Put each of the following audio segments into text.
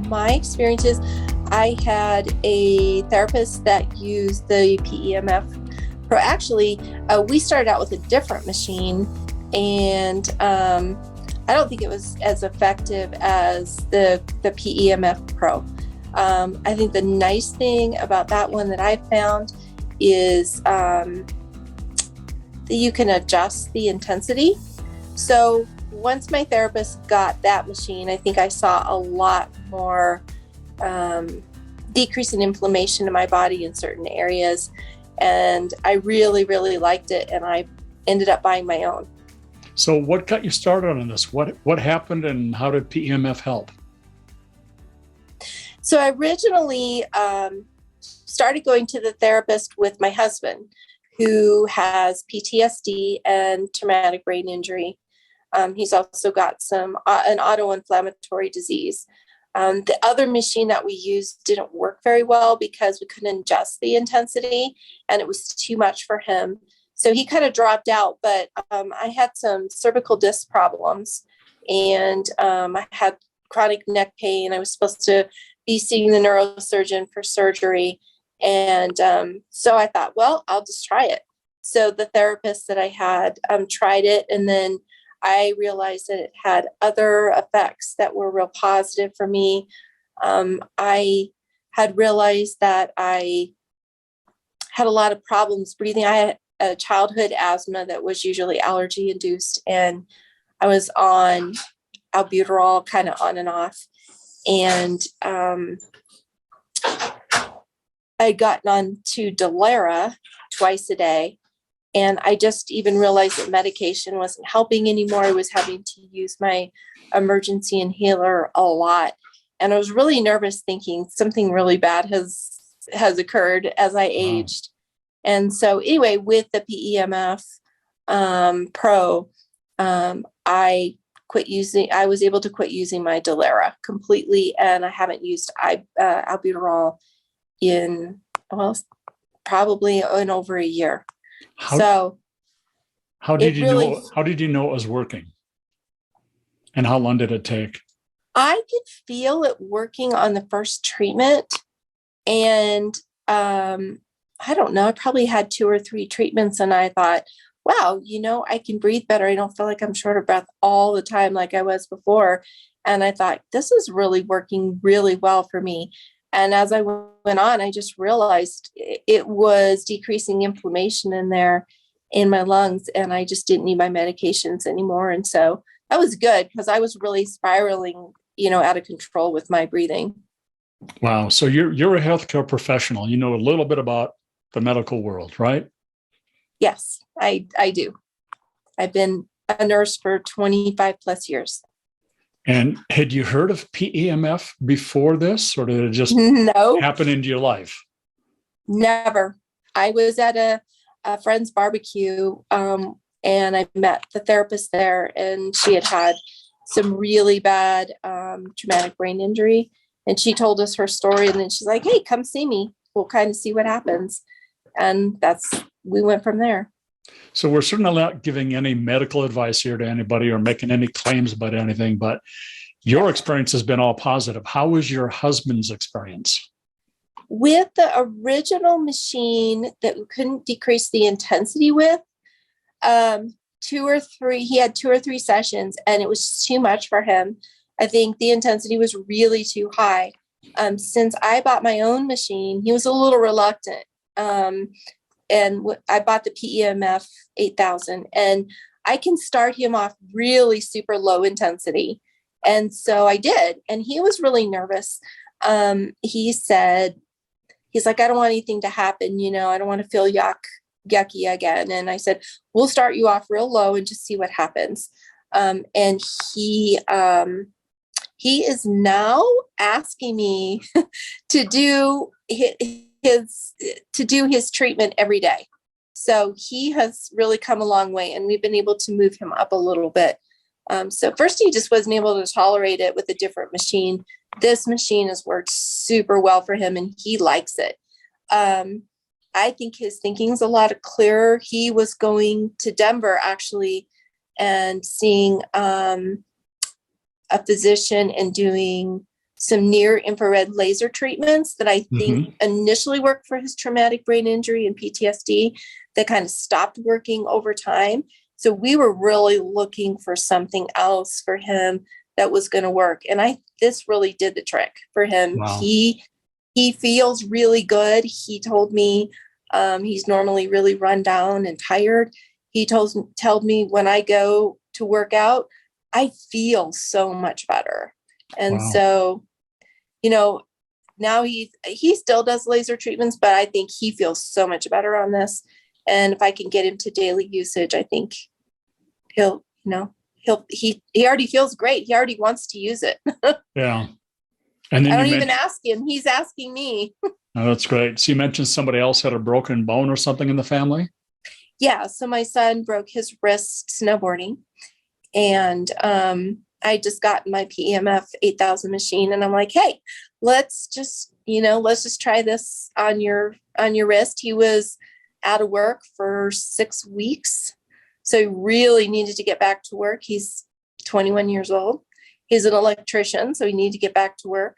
My experiences, I had a therapist that used the PEMF Pro. Actually, we started out with a different machine, and I don't think it was as effective as the PEMF Pro. I think the nice thing about that one that I found is that you can adjust the intensity. So once my therapist got that machine, I think I saw a lot more decrease in inflammation in my body in certain areas. And I really, really liked it. And I ended up buying my own. So what got you started on this? What happened and how did PEMF help? So I originally started going to the therapist with my husband, who has PTSD and traumatic brain injury. He's also got an autoinflammatory disease. The other machine that we used didn't work very well because we couldn't adjust the intensity and it was too much for him. So he kind of dropped out, but I had some cervical disc problems and I had chronic neck pain. I was supposed to be seeing the neurosurgeon for surgery. And so I thought, well, I'll just try it. So the therapist that I had tried it, and then I realized that it had other effects that were real positive for me. I had realized that I had a lot of problems breathing. I had a childhood asthma that was usually allergy induced, and I was on albuterol kind of on and off. And I'd gotten on to Dilera twice a day. And I just even realized that medication wasn't helping anymore. I was having to use my emergency inhaler a lot. And I was really nervous, thinking something really bad has occurred as I aged. And so anyway, with the PEMF Pro, I was able to quit using my Dilera completely. And I haven't used albuterol in, probably in over a year. How did you know it was working? And how long did it take? I could feel it working on the first treatment. And I don't know, I probably had 2 or 3 treatments and I thought, wow, I can breathe better. I don't feel like I'm short of breath all the time like I was before. And I thought, this is really working really well for me. And as I went on, I just realized it was decreasing inflammation in my lungs, and I just didn't need my medications anymore. And so that was good because I was really spiraling, out of control with my breathing. Wow. So you're a healthcare professional. You know a little bit about the medical world, right? Yes, I do. I've been a nurse for 25 plus years. And had you heard of PEMF before this, or did it just happen into your life? Never. I was at a friend's barbecue, and I met the therapist there, and she had some really bad traumatic brain injury. And she told us her story, and then she's like, hey, come see me. We'll kind of see what happens. And we went from there. So we're certainly not giving any medical advice here to anybody or making any claims about anything, but your experience has been all positive. How was your husband's experience? With the original machine that we couldn't decrease the intensity with, he had 2 or 3 sessions and it was too much for him. I think the intensity was really too high. Since I bought my own machine, he was a little reluctant. And I bought the PEMF8000, and I can start him off really super low intensity. And so I did, and he was really nervous. He's like, I don't want anything to happen. I don't want to feel yucky again. And I said, we'll start you off real low and just see what happens. And he is now asking me to do his treatment every day. So he has really come a long way, and we've been able to move him up a little bit. So first he just wasn't able to tolerate it with a different machine. This machine has worked super well for him and he likes it. I think his thinking's a lot clearer. He was going to Denver actually and seeing a physician and doing some near infrared laser treatments that I think initially worked for his traumatic brain injury and PTSD that kind of stopped working over time. So we were really looking for something else for him that was going to work. And this really did the trick for him. Wow. He feels really good. He told me he's normally really run down and tired. He told me when I go to work out, I feel so much better. And Wow. so, now he still does laser treatments, but I think he feels so much better on this. And if I can get him to daily usage, I think he already feels great. He already wants to use it. Yeah. And then I don't even ask him. He's asking me. Oh, that's great. So you mentioned somebody else had a broken bone or something in the family? Yeah. So my son broke his wrist snowboarding, and I just got my PEMF8000 machine, and I'm like, hey, let's just try this on your wrist. He was out of work for 6 weeks. So he really needed to get back to work. He's 21 years old. He's an electrician, so he needed to get back to work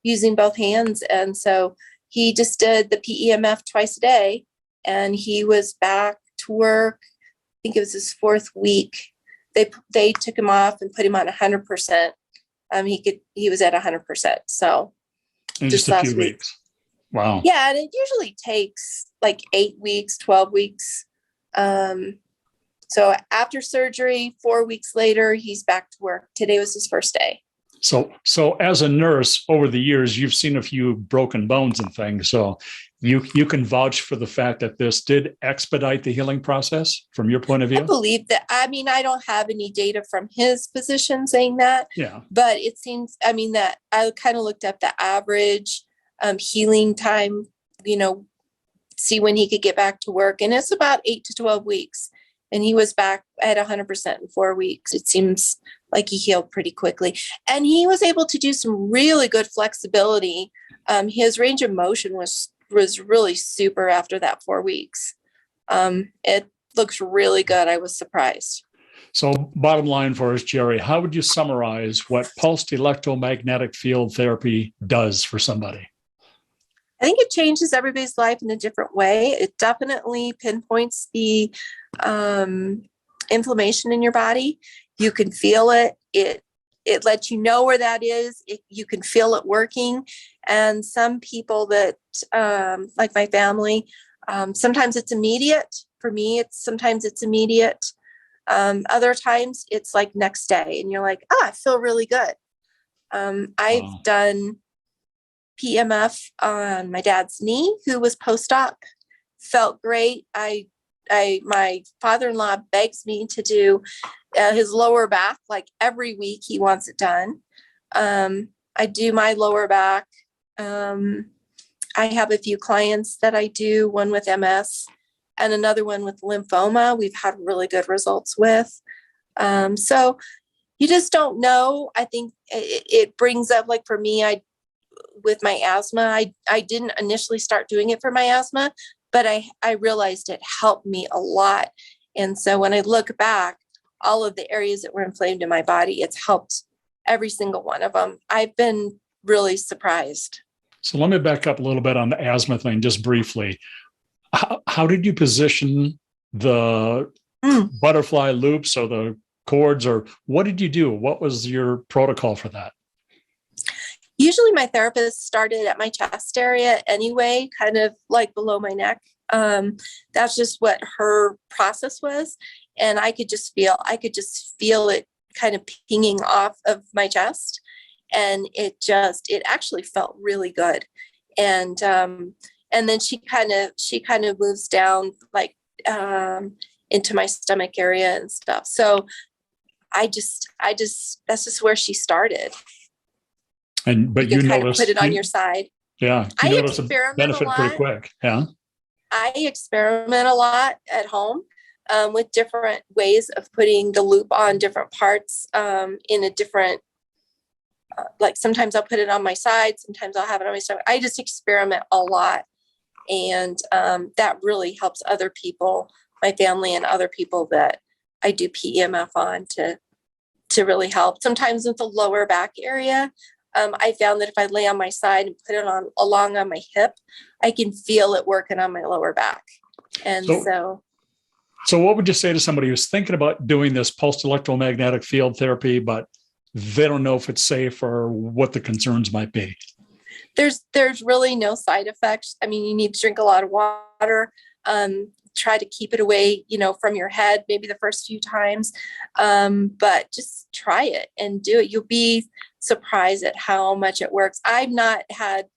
using both hands. And so he just did the PEMF twice a day, and he was back to work. I think it was his 4th week. They took him off and put him on 100%. He was at 100%. So In just a few weeks. Wow. Yeah, and it usually takes like 8 weeks, 12 weeks. So after surgery, 4 weeks later, he's back to work. Today was his first day. So as a nurse over the years, you've seen a few broken bones and things. So you can vouch for the fact that this did expedite the healing process from your point of view? I believe that. I mean, I don't have any data from his physician saying that. Yeah. But it seems, that I kind of looked up the average healing time, see when he could get back to work. And it's about 8 to 12 weeks. And he was back at 100% in 4 weeks. It seems like he healed pretty quickly. And he was able to do some really good flexibility. His range of motion was really super after that 4 weeks. It looks really good. I was surprised. So bottom line for us, Jerry, how would you summarize what pulsed electromagnetic field therapy does for somebody? I think it changes everybody's life in a different way. It definitely pinpoints the inflammation in your body. You can feel it. It lets you know where that is. You can feel it working. And some people that, like my family, sometimes it's immediate. For me, sometimes it's immediate. Other times it's like next day, and you're like, I feel really good. I've done PEMF on my dad's knee, who was post-op, felt great. My father-in-law begs me to do his lower back, like every week he wants it done. I do my lower back. I have a few clients that I do, one with MS and another one with lymphoma. We've had really good results with. So you just don't know. I think it brings up, like for me, with my asthma, I didn't initially start doing it for my asthma, but I realized it helped me a lot. And so when I look back, all of the areas that were inflamed in my body, it's helped every single one of them. I've been really surprised. So let me back up a little bit on the asthma thing, just briefly. How did you position the butterfly loops or the cords, or what did you do? What was your protocol for that? Usually my therapist started at my chest area anyway, kind of like below my neck. That's just what her process was. And I could just feel it kind of pinging off of my chest. And it actually felt really good. And then she kind of moves down like into my stomach area and stuff. So that's just where she started. But you kind noticed, of put it on your side. Yeah, I noticed experiment a benefit a lot. pretty quick. Yeah, I experiment a lot at home with different ways of putting the loop on different parts in a different. Like sometimes I'll put it on my side, sometimes I'll have it on my stomach. I just experiment a lot, and that really helps other people, my family, and other people that I do PEMF on to really help. Sometimes with the lower back area. I found that if I lay on my side and put it on along on my hip, I can feel it working on my lower back. And so what would you say to somebody who's thinking about doing this pulsed electromagnetic field therapy, but they don't know if it's safe or what the concerns might be? There's really no side effects. I mean, you need to drink a lot of water. Try to keep it away, from your head, maybe the first few times. But just try it and do it. You'll be surprised at how much it works. I've not had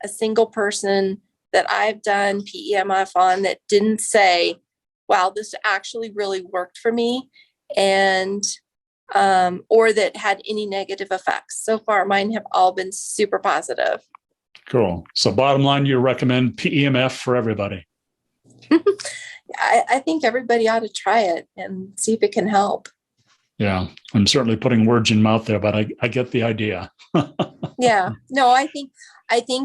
a single person that I've done PEMF on that didn't say, wow, this actually really worked for me, and or that had any negative effects. So far, mine have all been super positive. Cool. So bottom line, you recommend PEMF for everybody? I think everybody ought to try it and see if it can help. Yeah, I'm certainly putting words in mouth there, but I get the idea. Yeah, no, I think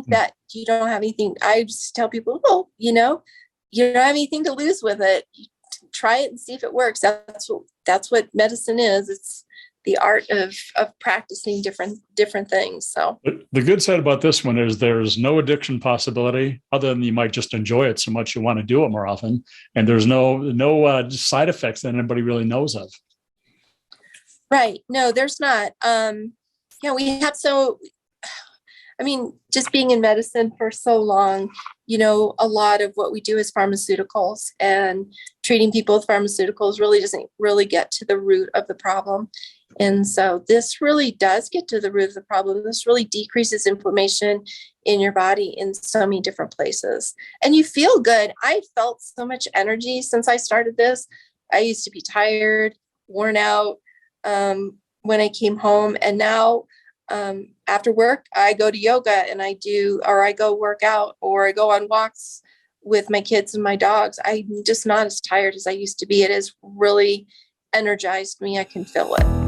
that you don't have anything. I just tell people, oh, you don't have anything to lose with it. Try it and see if it works. That's what medicine is. It's the art of practicing different things. So the good side about this one is there's no addiction possibility, other than you might just enjoy it so much you want to do it more often, and there's no side effects that anybody really knows of. Right. No, there's not. Just being in medicine for so long, a lot of what we do is pharmaceuticals, and treating people with pharmaceuticals really doesn't really get to the root of the problem. And so this really does get to the root of the problem. This really decreases inflammation in your body in so many different places. And you feel good. I felt so much energy since I started this. I used to be tired, worn out when I came home. And now after work, I go to yoga and I go work out, or I go on walks with my kids and my dogs. I'm just not as tired as I used to be. It has really energized me. I can feel it.